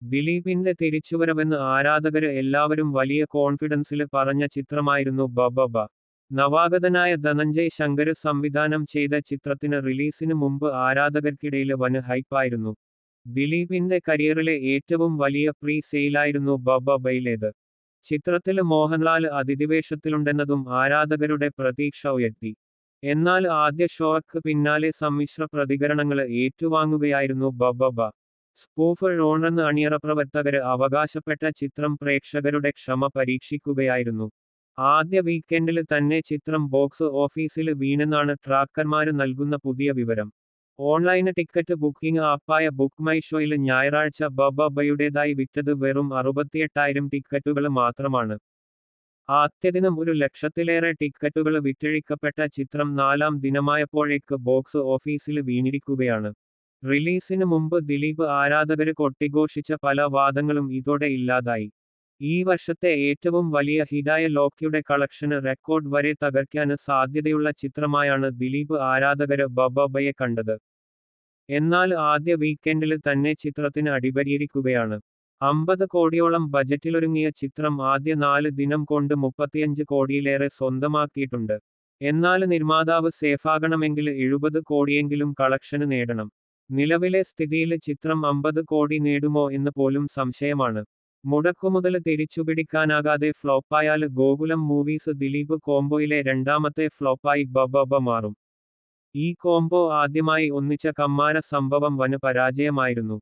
ദിലീപിന്റെ തിരിച്ചുവരവെന്ന് ആരാധകര് എല്ലാവരും വലിയ കോൺഫിഡൻസില് പറഞ്ഞ ചിത്രമായിരുന്നു ബബബ. നവാഗതനായ ധനഞ്ജയ് ശങ്കര് സംവിധാനം ചെയ്ത ചിത്രത്തിന് റിലീസിന് മുമ്പ് ആരാധകർക്കിടയില് വന് ഹൈപ്പായിരുന്നു. ദിലീപിന്റെ കരിയറിലെ ഏറ്റവും വലിയ പ്രീ സെയിലായിരുന്നു ബബബയിലേത്. ചിത്രത്തില് മോഹൻലാല് അതിഥിവേഷത്തിലുണ്ടെന്നതും ആരാധകരുടെ പ്രതീക്ഷ ഉയർത്തി. എന്നാൽ ആദ്യ ഷോയ്ക്ക് പിന്നാലെ സമ്മിശ്ര പ്രതികരണങ്ങള് ഏറ്റുവാങ്ങുകയായിരുന്നു ബബബ. സ്പൂഫ് ജോൺറെന്ന് അണിയറ പ്രവർത്തകര് അവകാശപ്പെട്ട ചിത്രം പ്രേക്ഷകരുടെ ക്ഷമ പരീക്ഷിക്കുകയായിരുന്നു. ആദ്യ വീക്കെൻഡില് തന്നെ ചിത്രം ബോക്സ് ഓഫീസില് വീണെന്നാണ് ട്രാക്കർമാര് നൽകുന്ന പുതിയ വിവരം. ഓൺലൈന് ടിക്കറ്റ് ബുക്കിംഗ് ആപ്പായ ബുക്ക് മൈ ഷോയില് ഞായറാഴ്ച ബബബയുടേതായി വിറ്റത് വെറും 68,000 ടിക്കറ്റുകള് മാത്രമാണ്. ആദ്യദിനം 1,00,000-ലേറെ ടിക്കറ്റുകള് വിറ്റഴിക്കപ്പെട്ട ചിത്രം നാലാം ദിനമായപ്പോഴേക്ക് ബോക്സ് ഓഫീസില് വീണിരിക്കുകയാണ്. റിലീസിന് മുമ്പ് ദിലീപ് ആരാധകര് കൊട്ടിഘോഷിച്ച പല വാദങ്ങളും ഇതോടെ ഇല്ലാതായി. ഈ വർഷത്തെ ഏറ്റവും വലിയ ഹിറ്റായ ലോക്കിയുടെ കളക്ഷന് റെക്കോർഡ് വരെ തകർക്കാന് സാധ്യതയുള്ള ചിത്രമായാണ് ദിലീപ് ആരാധകര് ബബബയെ കണ്ടത്. എന്നാൽ ആദ്യ വീക്കെൻഡില് തന്നെ ചിത്രത്തിന് അടിപരിയിരിക്കുകയാണ്. 50 കോടിയോളം ബജറ്റിലൊരുങ്ങിയ ചിത്രം ആദ്യ 4 ദിനം കൊണ്ട് 35 കോടിയിലേറെ സ്വന്തമാക്കിയിട്ടുണ്ട്. എന്നാല് നിർമ്മാതാവ് സേഫാകണമെങ്കില് 70 കോടിയെങ്കിലും കളക്ഷന് നേടണം. നിലവിലെ സ്ഥിതിയില് ചിത്രം 50 കോടി നേടുമോ എന്ന് പോലും സംശയമാണ്. മുടക്കുമുതല് തിരിച്ചുപിടിക്കാനാകാതെ ഫ്ലോപ്പായാല് ഗോകുലം മൂവീസ് ദിലീപ് കോംബോയിലെ രണ്ടാമത്തെ ഫ്ലോപ്പായി ബബബ മാറും. ഈ കോംബോ ആദ്യമായി ഒന്നിച്ച കമ്മാര സംഭവം വന് പരാജയമായിരുന്നു.